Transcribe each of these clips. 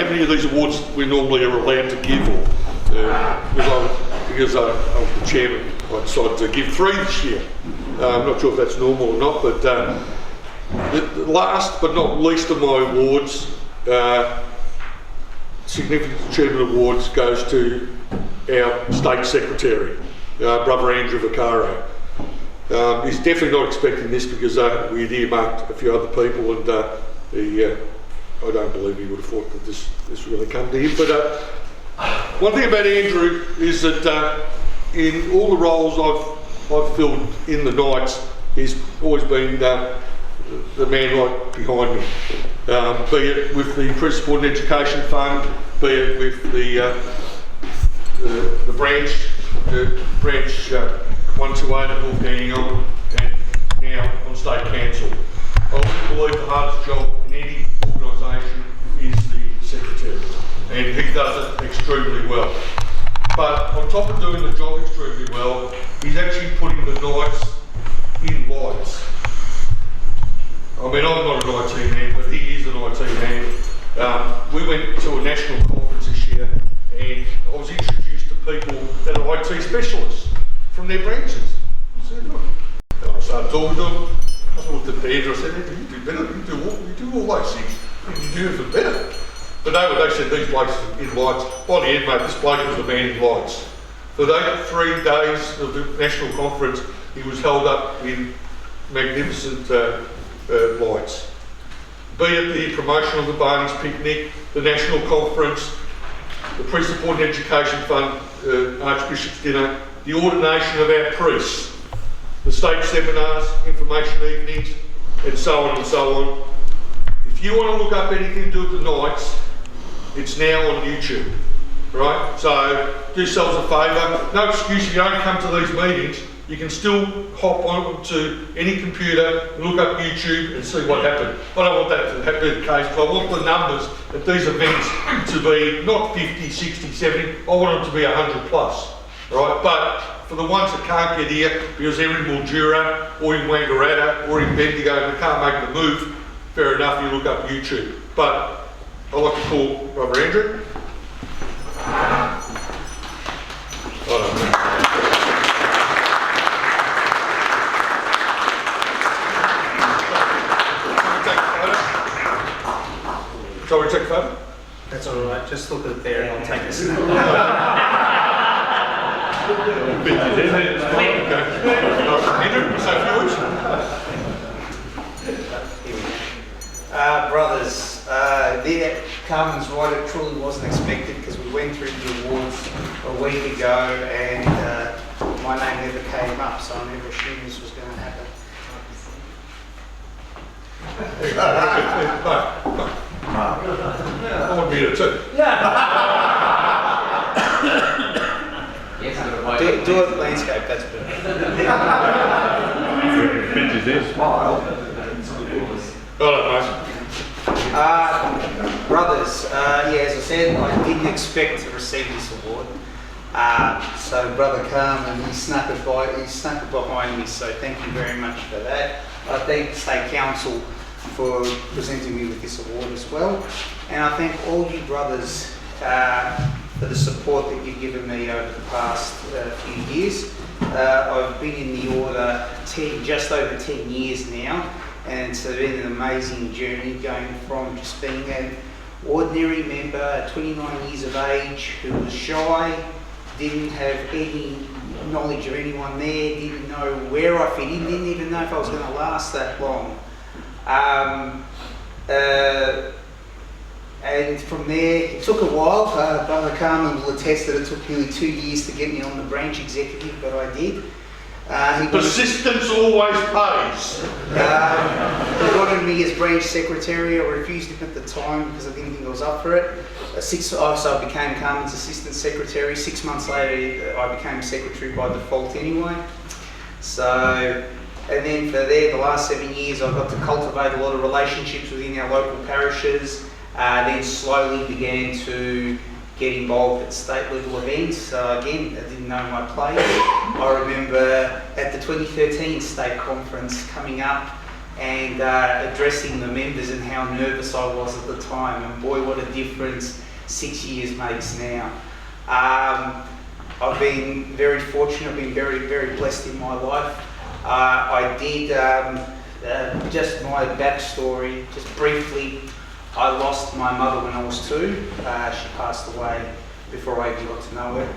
how many of these awards we normally are allowed to give, or because I was the chairman, I decided to give 3 this year. I'm not sure if that's normal or not, but the last but not least of my awards, significant achievement awards, goes to our State Secretary, Brother Andrew Vaccaro. He's definitely not expecting this because we had earmarked a few other people, and I don't believe he would have thought that this really come to him. But one thing about Andrew is that in all the roles I've filled in the Knights, he's always been the man right behind me. Be it with the Pre-Support and Education Fund, be it with the branch 128 at North Dandenong, and now on State Council. I also believe the hardest job in any organisation is the Secretary, and he does it extremely well. But on top of doing the job extremely well, he's actually putting the Knights in lights. I mean, I'm not an IT man, but he is an IT man. We went to a national conference this year, and I was introduced to people that are IT specialists from their branches. I said, look, and I started talking to them. I looked at Andrew, I said, you do better, you do all those things, you do it for better. But they said these blokes in lights. By the end, mate, this bloke was the man in lights. For those 3 days of the national conference, he was held up in magnificent lights. Be it the promotion of the Barney's Picnic, the national conference, the Pre-Support and Education Fund, Archbishop's dinner, the ordination of our priests, the state seminars, information evenings, and so on and so on. If you want to look up anything to do with the Knights, it's now on YouTube, right? So do yourselves a favour. No excuse if you don't come to these meetings. You can still hop onto any computer and look up YouTube and see what happened. I don't want that to be the case, but I want the numbers at these events to be not 50, 60, 70. I want them to be 100 plus, right? But for the ones that can't get here because they're in Mildura or in Wangaratta or in Bendigo and they can't make the move, fair enough, you look up YouTube. But I'd like to call Brother Andrew. Shall we take a photo? That's all right, just look at it there and I'll take a snap. Andrew, so brothers, Carmen's right, it truly wasn't expected because we went through the awards a week ago and my name never came up, so I never assumed this was going to happen. I want to be here too. Do it landscape, that's better. Pictures there, smile. Brothers, as I said, I didn't expect to receive this award. So Brother Carmen, he snuck it behind me, so thank you very much for that. I thank the State Council for presenting me with this award as well. And I thank all you brothers for the support that you've given me over the past few years. I've been in the order just over 10 years now, and it's been an amazing journey going from just being an ordinary member, 29 years of age, who was shy, didn't have any knowledge of anyone there, didn't know where I fit in, didn't even know if I was going to last that long. And from there, it took a while. Brother Carmen will attest that it took nearly 2 years to get me on the branch executive, but I did. Persistence always pays. He wanted me as branch secretary. I refused him at the time because I didn't think I was up for it. So I became Carmen's assistant secretary. 6 months later, I became secretary by default anyway. So, and then for there, the last 7 years, I got to cultivate a lot of relationships within our local parishes. Then slowly began to get involved at state level events. So again, I didn't know my place. I remember at the 2013 state conference coming up, and addressing the members and how nervous I was at the time, and boy, what a difference 6 years makes now. I've been very fortunate, I've been very, very blessed in my life. I did, just my backstory, just briefly, I lost my mother when I was 2. She passed away before I even got to know her.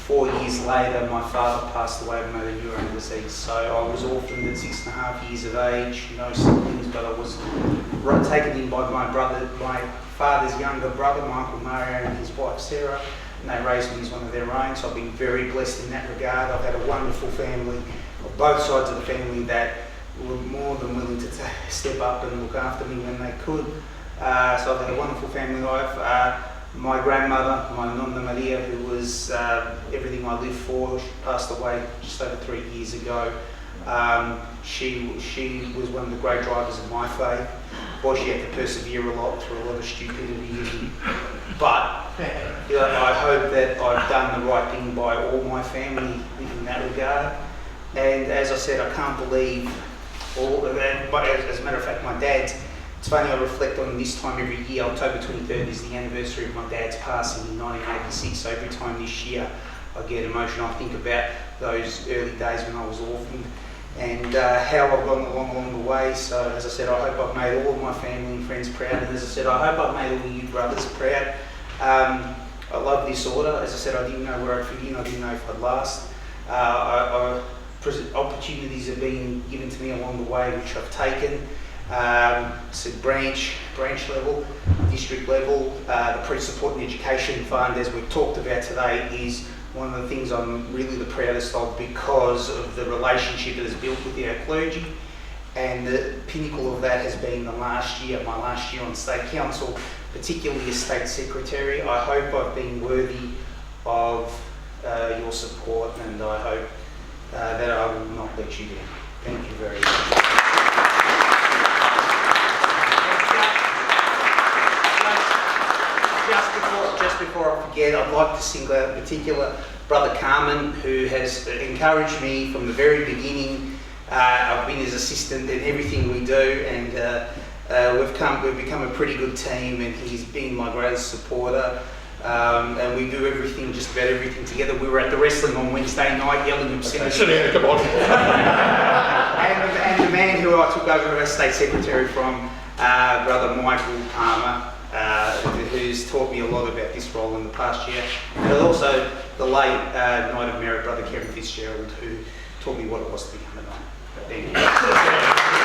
4 years later, my father passed away of motor neurone disease. So I was orphaned at 6.5 years of age, no siblings, but I was taken in by my brother, my father's younger brother, my Uncle Mario, and his wife Sarah, and they raised me as one of their own. So I've been very blessed in that regard. I've had a wonderful family, on both sides of the family, that were more than willing to step up and look after me when they could. So I've had a wonderful family life. My grandmother, my Nonna Maria, who was everything I lived for, she passed away just over 3 years ago. She was one of the great drivers of my faith. Boy, she had to persevere a lot through a lot of stupidity. But I hope that I've done the right thing by all my family in that regard. And as I said, I can't believe all of that. But as a matter of fact, my dad's, it's funny, I reflect on this time every year. October 23rd is the anniversary of my dad's passing in 1986. So every time this year I get emotional, I think about those early days when I was orphaned and how I've gone along the way. So as I said, I hope I've made all of my family and friends proud. And as I said, I hope I've made all of you brothers proud. I love this order. As I said, I didn't know where I'd fit in. I didn't know if I'd last. Opportunities have been given to me along the way, which I've taken. So branch level, district level, the pre-support and education fund, as we've talked about today, is one of the things I'm really the proudest of, because of the relationship that is built with our clergy. And the pinnacle of that has been my last year on State Council, particularly as State Secretary. I hope I've been worthy of your support, and I hope that I will not let you down. Thank you very much. Just before I forget, I'd like to single out in particular Brother Carmen, who has encouraged me from the very beginning. I've been his assistant in everything we do, and we've become a pretty good team, and he's been my greatest supporter. And we do everything, just about everything together. We were at the wrestling on Wednesday night, yelling obscenities. Okay, come on. and the man who I took over as State Secretary from, Brother Michael Palmer, who's taught me a lot about this role in the past year. And also the late Knight of Merit, Brother Kevin Fitzgerald, who taught me what it was to become a knight. Thank you.